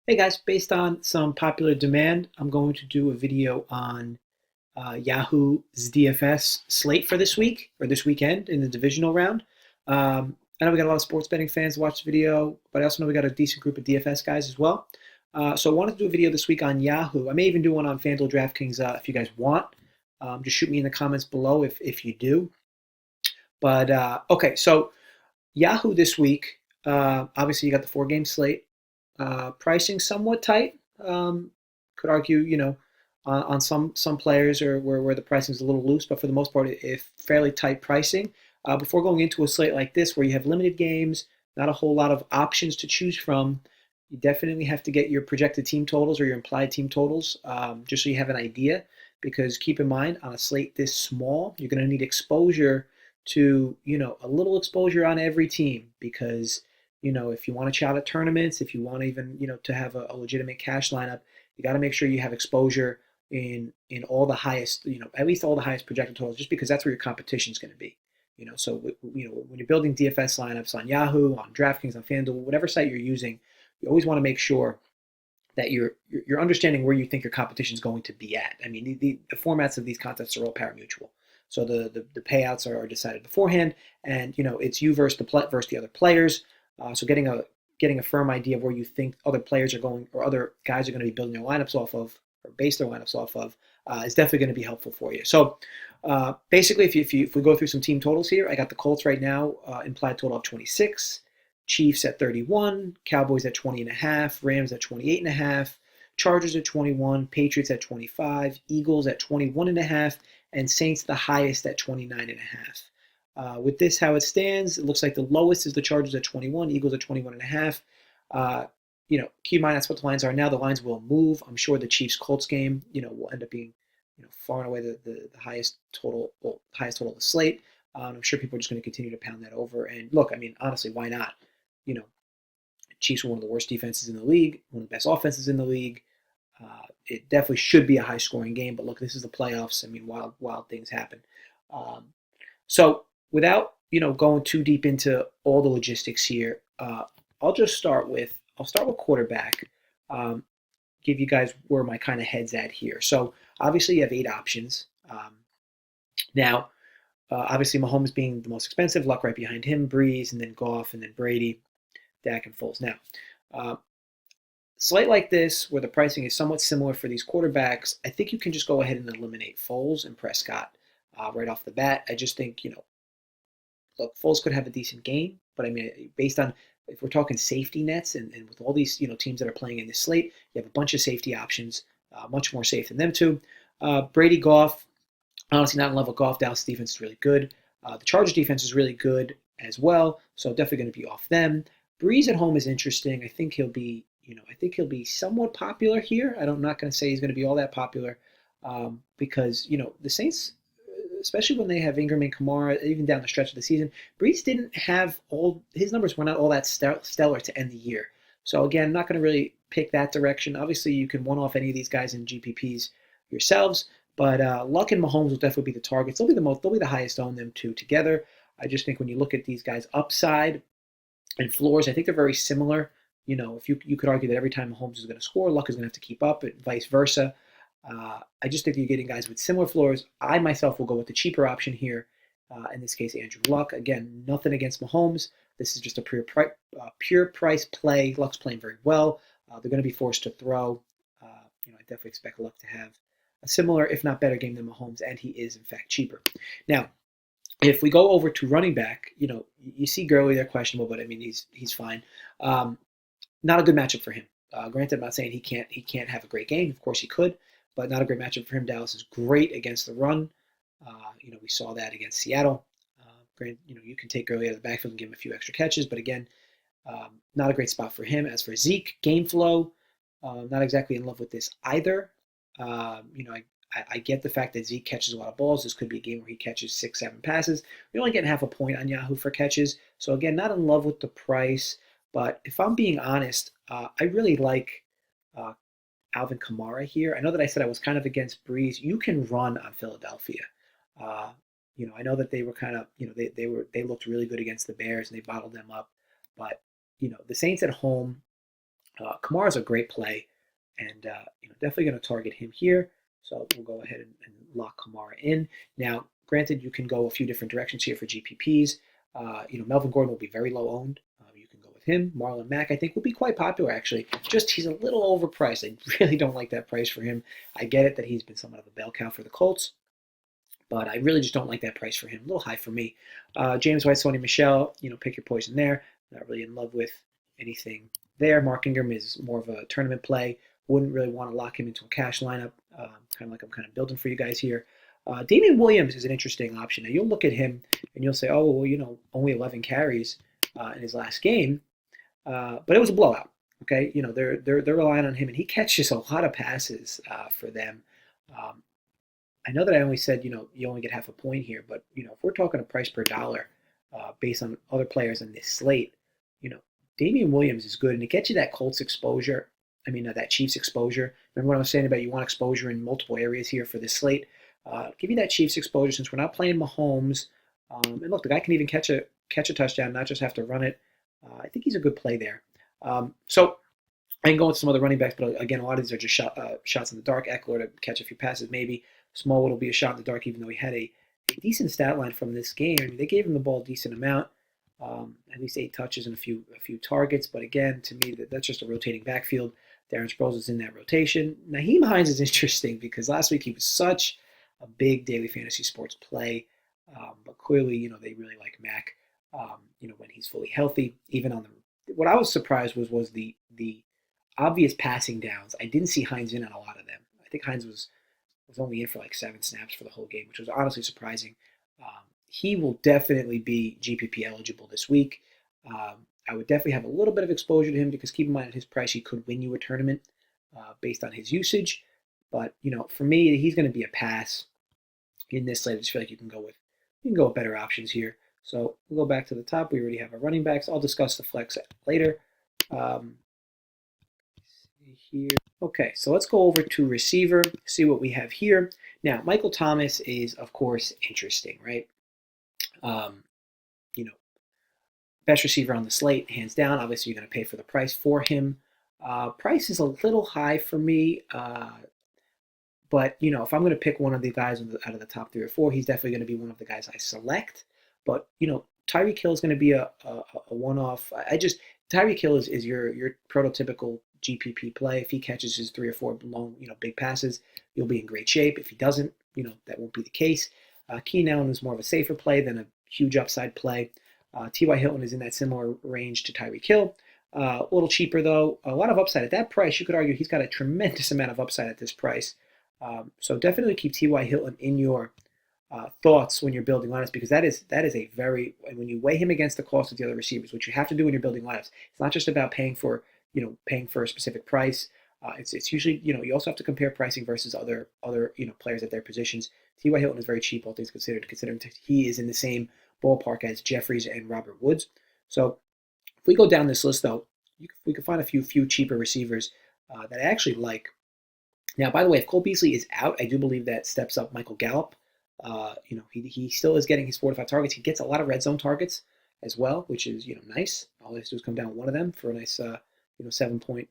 Hey guys, based on some popular demand, I'm going to do a video on Yahoo's DFS slate for this week or this weekend in the divisional round. I know we got a lot of sports betting fans watch the video, but I also know we got a decent group of DFS guys as well. So I wanted to do a video this week on Yahoo. I may even do one on FanDuel DraftKings if you guys want. Just shoot me in the comments below if you do. But okay, so Yahoo this week. Obviously, you got the four-game slate. Pricing somewhat tight. Could argue, on some players or where the pricing is a little loose, but for the most part, if fairly tight pricing. Before going into a slate like this, where you have limited games, not a whole lot of options to choose from, you definitely have to get your projected team totals or your implied team totals, just so you have an idea. Because keep in mind, on a slate this small, you're going to need exposure to, a little exposure on every team because if you want to chat at tournaments, if you want to even, to have a legitimate cash lineup, you got to make sure you have exposure in all the highest, at least all the highest projected totals, just because that's where your competition is going to be. So when you're building DFS lineups on Yahoo, on DraftKings, on FanDuel, whatever site you're using, you always want to make sure that you're understanding where you think your competition is going to be at. I mean, the formats of these contests are all parimutuel. So the payouts are decided beforehand, and it's you versus the other players. So getting a firm idea of where you think other players are going or other guys are going to be building their lineups off of or base their lineups off of is definitely going to be helpful for you. So basically, if we go through some team totals here, I got the Colts right now implied total of 26, Chiefs at 31, Cowboys at 20 and a half, Rams at 28 and a half, Chargers at 21, Patriots at 25, Eagles at 21 and a half, and Saints the highest at 29 and a half. With this, how it stands, it looks like the lowest is the Chargers at 21, Eagles at 21 and a half. Keep in mind that's what the lines are now. The lines will move. I'm sure the Chiefs Colts game, will end up being, far and away the highest total, highest total of the slate. I'm sure people are just going to continue to pound that over. And look, I mean, honestly, why not? You know, Chiefs are one of the worst defenses in the league, one of the best offenses in the league. It definitely should be a high-scoring game, but look, this is the playoffs. I mean, wild things happen. Um, so without going too deep into all the logistics here, I'll start with quarterback. Um, give you guys where my kind of head's at here. So obviously you have 8 options. Now, obviously Mahomes being the most expensive, Luck right behind him, Breeze, and then Goff, and then Brady, Dak, and Foles. Now, uh, slate like this, where the pricing is somewhat similar for these quarterbacks, I think you can just go ahead and eliminate Foles and Prescott right off the bat. I just think, look, Foles could have a decent game, but I mean, based on if we're talking safety nets and with all these teams that are playing in this slate, you have a bunch of safety options, much more safe than them two. Brady, Goff, honestly not in love with Goff. Dallas defense is really good. The Chargers defense is really good as well, so definitely going to be off them. Breeze at home is interesting. I think he'll be somewhat popular here. I'm not going to say he's going to be all that popular because the Saints, especially when they have Ingram and Kamara, even down the stretch of the season, Breeze didn't have all his numbers were not all that stellar to end the year. So again, I'm not going to really pick that direction. Obviously, you can one off any of these guys in GPPs yourselves, but Luck and Mahomes will definitely be the targets. They'll be the highest owned them two together. I just think when you look at these guys' upside and floors, I think they're very similar. If you could argue that every time Mahomes is going to score, Luck is going to have to keep up, and vice versa. I just think you're getting guys with similar floors. I myself will go with the cheaper option here. In this case, Andrew Luck. Again, nothing against Mahomes. This is just a pure price play. Luck's playing very well. They're going to be forced to throw. I definitely expect Luck to have a similar, if not better, game than Mahomes, and he is in fact cheaper. Now, if we go over to running back, you see Gurley, they're questionable, but I mean he's fine. Not a good matchup for him. Granted, I'm not saying he can't have a great game. Of course he could, but not a great matchup for him. Dallas is great against the run. We saw that against Seattle. Granted, you can take Gurley out of the backfield and give him a few extra catches, but again, not a great spot for him. As for Zeke, game flow, not exactly in love with this either. I get the fact that Zeke catches a lot of balls. This could be a game where he catches 6, 7 passes. You're only getting half a point on Yahoo for catches. So again, not in love with the price. But if I'm being honest, I really like uh, Alvin Kamara here. I know that I said I was kind of against Breeze. You can run on Philadelphia. Uh, I know that they were kind of, they looked really good against the Bears and they bottled them up. But the Saints at home, Kamara's a great play, and definitely going to target him here. So we'll go ahead and lock Kamara in. Now, granted, you can go a few different directions here for GPPs. Melvin Gordon will be very low owned. You can go with him. Marlon Mack, I think, will be quite popular, actually. Just he's a little overpriced. I really don't like that price for him. I get it that he's been somewhat of a bell cow for the Colts, but I really just don't like that price for him. A little high for me. James White, Sony Michel, pick your poison there. Not really in love with anything there. Mark Ingram is more of a tournament play. Wouldn't really want to lock him into a cash lineup, kind of like I'm kind of building for you guys here. Damian Williams is an interesting option. Now, you'll look at him and you'll say, oh, well, only 11 carries in his last game, but it was a blowout. Okay, they're relying on him, and he catches a lot of passes for them. I know that I only said, you only get half a point here, but, if we're talking a price per dollar based on other players in this slate, Damian Williams is good, and it gets you that Colts exposure. That Chiefs exposure. Remember what I was saying about you want exposure in multiple areas here for this slate? Give you that Chiefs exposure since we're not playing Mahomes. And look, the guy can even catch a touchdown, not just have to run it. I think he's a good play there. So I can go with some other running backs, but again, a lot of these are just shots in the dark. Eckler to catch a few passes, maybe. Smallwood will be a shot in the dark, even though he had a decent stat line from this game. They gave him the ball a decent amount, at least 8 touches and a few targets. But again, to me, that's just a rotating backfield. Darren Sproles is in that rotation. Nyheim Hines is interesting because last week he was such a big daily fantasy sports play, but clearly, they really like Mac. When he's fully healthy, even on what I was surprised was the obvious passing downs. I didn't see Hines in on a lot of them. I think Hines was only in for like 7 snaps for the whole game, which was honestly surprising. He will definitely be GPP eligible this week. I would definitely have a little bit of exposure to him because keep in mind at his price, he could win you a tournament based on his usage. But for me, he's going to be a pass in this slate. I just feel like you can go with better options here. So we'll go back to the top. We already have our running backs. I'll discuss the flex later. Here. Okay, so let's go over to receiver, see what we have here. Now, Michael Thomas is, of course, interesting, right? Best receiver on the slate, hands down. Obviously, you're going to pay for the price for him. Price is a little high for me, but if I'm going to pick one of the guys out of the top 3 or 4, he's definitely going to be one of the guys I select. But Tyreek Hill is going to be a one-off. Tyreek Hill is your prototypical GPP play. If he catches his 3 or 4 long, big passes, you'll be in great shape. If he doesn't, that won't be the case. Keenan Allen is more of a safer play than a huge upside play. T.Y. Hilton is in that similar range to Tyreek Hill. A little cheaper, though. A lot of upside. At that price, you could argue he's got a tremendous amount of upside at this price. So definitely keep T.Y. Hilton in your thoughts when you're building lineups, because that is a very, when you weigh him against the cost of the other receivers, which you have to do when you're building lineups, it's not just about paying for a specific price. It's usually, you also have to compare pricing versus other players at their positions. T.Y. Hilton is very cheap, all things considered, considering he is in the same ballpark as Jeffries and Robert Woods. So if we go down this list, though, we can find a few cheaper receivers that I actually like. Now, by the way, if Cole Beasley is out, I do believe that steps up Michael Gallup. He still is getting his 4 to 5 targets. He gets a lot of red zone targets as well, which is nice. All he has to do is come down with one of them for a nice 8 point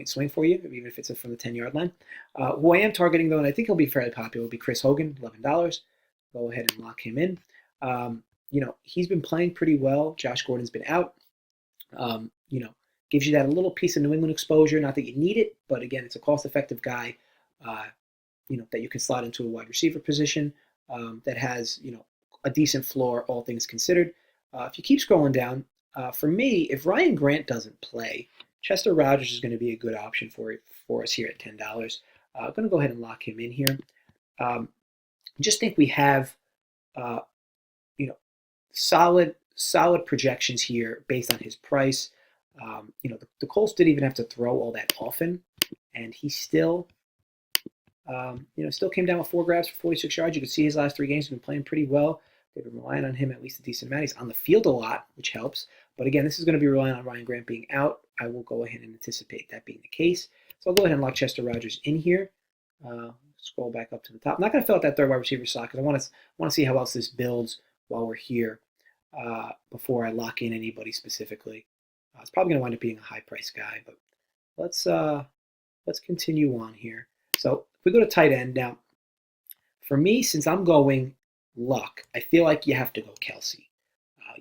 swing for you, even if it's from the 10-yard line. Who I am targeting, though, and I think he'll be fairly popular, will be Chris Hogan, $11. Go ahead and lock him in. He's been playing pretty well. Josh Gordon's been out. Gives you that little piece of New England exposure. Not that you need it, but again, it's a cost-effective guy, that you can slot into a wide receiver position that has, a decent floor, all things considered. If you keep scrolling down, for me, if Ryan Grant doesn't play, Chester Rogers is going to be a good option for us here at $10. I'm going to go ahead and lock him in here. Just think we have, solid projections here based on his price. The Colts didn't even have to throw all that often, and he still came down with 4 grabs for 46 yards. You can see his last 3 games have been playing pretty well. They've been relying on him at least a decent amount. He's on the field a lot, which helps. But again, this is going to be relying on Ryan Grant being out. I will go ahead and anticipate that being the case. So I'll go ahead and lock Chester Rogers in here. Scroll back up to the top. I'm not going to fill out that third wide receiver slot because I want to see how else this builds while we're here before I lock in anybody specifically. It's probably going to wind up being a high price guy, but let's continue on here. So if we go to tight end now, for me, since I'm going luck, I feel like you have to go Kelsey.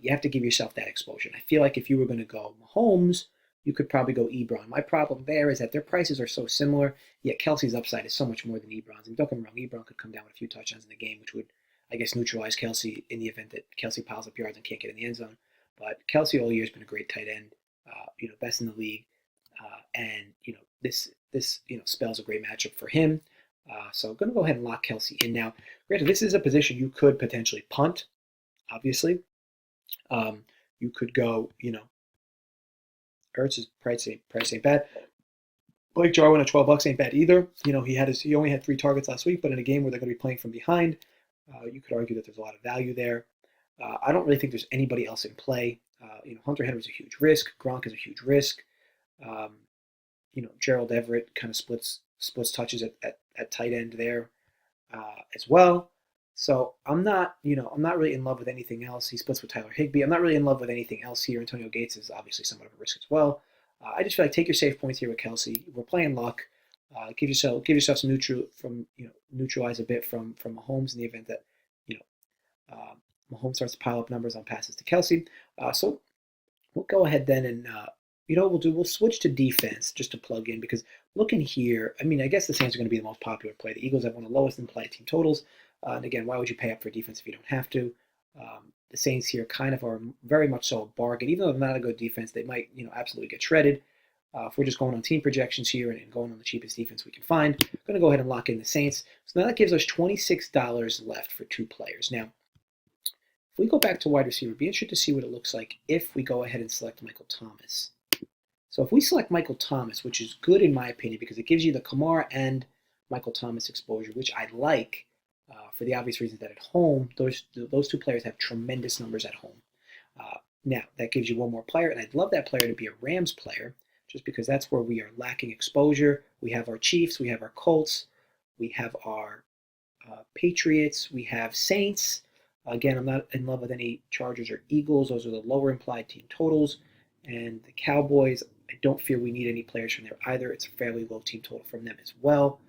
You have to give yourself that exposure. And I feel like if you were going to go Mahomes, you could probably go Ebron. My problem there is that their prices are so similar, yet Kelsey's upside is so much more than Ebron's. And don't get me wrong, Ebron could come down with a few touchdowns in the game, which would, I guess, neutralize Kelsey in the event that Kelsey piles up yards and can't get in the end zone. But Kelsey all year has been a great tight end, best in the league, and this spells a great matchup for him. So I'm going to go ahead and lock Kelsey in now. Granted, this is a position you could potentially punt, obviously. You could go, Ertz's price ain't bad. Blake Jarwin at $12 ain't bad either. He only had 3 targets last week, but in a game where they're going to be playing from behind, you could argue that there's a lot of value there. I don't really think there's anybody else in play. Hunter Henry's a huge risk. Gronk is a huge risk. Gerald Everett kind of splits touches at tight end there as well. So I'm not really in love with anything else. He splits with Tyler Higbee. I'm not really in love with anything else here. Antonio Gates is obviously somewhat of a risk as well. I just feel like take your safe points here with Kelsey. We're playing luck. Give yourself some neutralize a bit from Mahomes in the event that Mahomes starts to pile up numbers on passes to Kelsey. So we'll go ahead then and what we'll do? We'll switch to defense just to plug in because looking here, I guess the Saints are going to be the most popular play. The Eagles have one of the lowest implied team totals. And again, why would you pay up for defense if you don't have to? The Saints here kind of are very much so a bargain. Even though they're not a good defense, they might absolutely get shredded. If we're just going on team projections here and going on the cheapest defense we can find, I'm going to go ahead and lock in the Saints. So now that gives us $26 left for 2 players. Now, if we go back to wide receiver, be interested to see what it looks like if we go ahead and select Michael Thomas. So if we select Michael Thomas, which is good in my opinion because it gives you the Kamara and Michael Thomas exposure, which I like for the obvious reasons that at home, those 2 players have tremendous numbers at home. Now, that gives you one more player, and I'd love that player to be a Rams player just because that's where we are lacking exposure. We have our Chiefs, we have our Colts, we have our Patriots, we have Saints. Again, I'm not in love with any Chargers or Eagles. Those are the lower implied team totals. And the Cowboys, I don't feel we need any players from there either. It's a fairly low team total from them as well.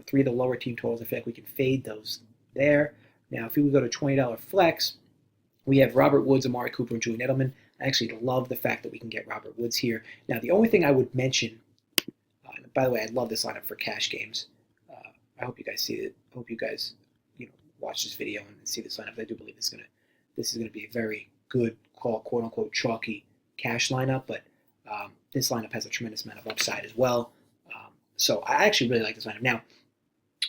3 of the lower team totals, I feel like we can fade those there. Now, if we would go to $20 flex, we have Robert Woods, Amari Cooper, and Julian Edelman. I actually love the fact that we can get Robert Woods here. Now, the only thing I would mention, by the way, I love this lineup for cash games. I hope you guys see it. I hope you guys watch this video and see this lineup. I do believe this is going to be a very good, quote unquote, chalky cash lineup, but this lineup has a tremendous amount of upside as well. So I actually really like this lineup. Now,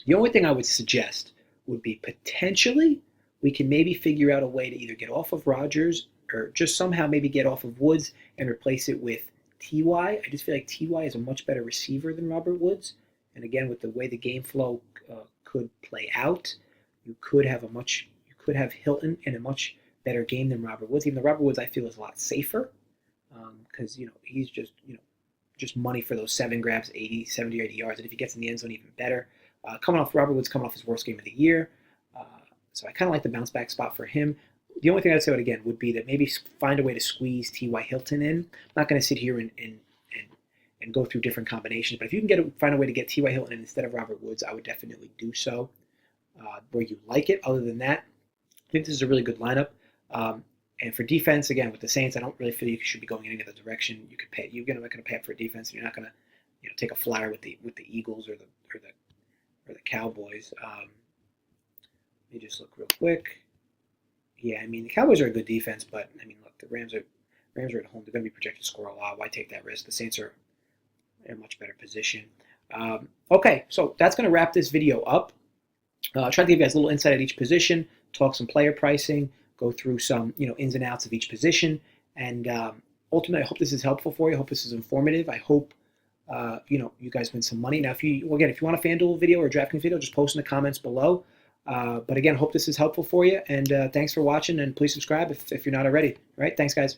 the only thing I would suggest would be potentially we can maybe figure out a way to either get off of Rodgers or just somehow maybe get off of Woods and replace it with T.Y. I just feel like T.Y. is a much better receiver than Robert Woods. And again, with the way the game flow could play out, you could have Hilton in a much better game than Robert Woods. Even though Robert Woods I feel is a lot safer because he's just money for those 7 grabs, 70 or 80 yards. And if he gets in the end zone, even better. Robert Woods coming off his worst game of the year. So I kind of like the bounce back spot for him. The only thing I'd say again would be that maybe find a way to squeeze T.Y. Hilton in. I'm not going to sit here and go through different combinations, but if you can find a way to get T.Y. Hilton in instead of Robert Woods, I would definitely do so where you like it. Other than that, I think this is a really good lineup. And for defense, again, with the Saints, I don't really feel you should be going in any other direction. You're not going to pay up for defense. You're not going to take a flyer with the Eagles or the Cowboys. Let me just look real quick. Yeah, the Cowboys are a good defense, but look, the Rams are at home. They're going to be projected to score a lot. Why take that risk? The Saints are in a much better position. Okay, so that's going to wrap this video up. I'll try to give you guys a little insight at each position, talk some player pricing, go through some ins and outs of each position, and ultimately, I hope this is helpful for you. I hope this is informative. I hope you guys win some money. Now, if you want a FanDuel video or a DraftKings video, just post in the comments below. But again, hope this is helpful for you, and thanks for watching, and please subscribe if you're not already. All right, thanks, guys.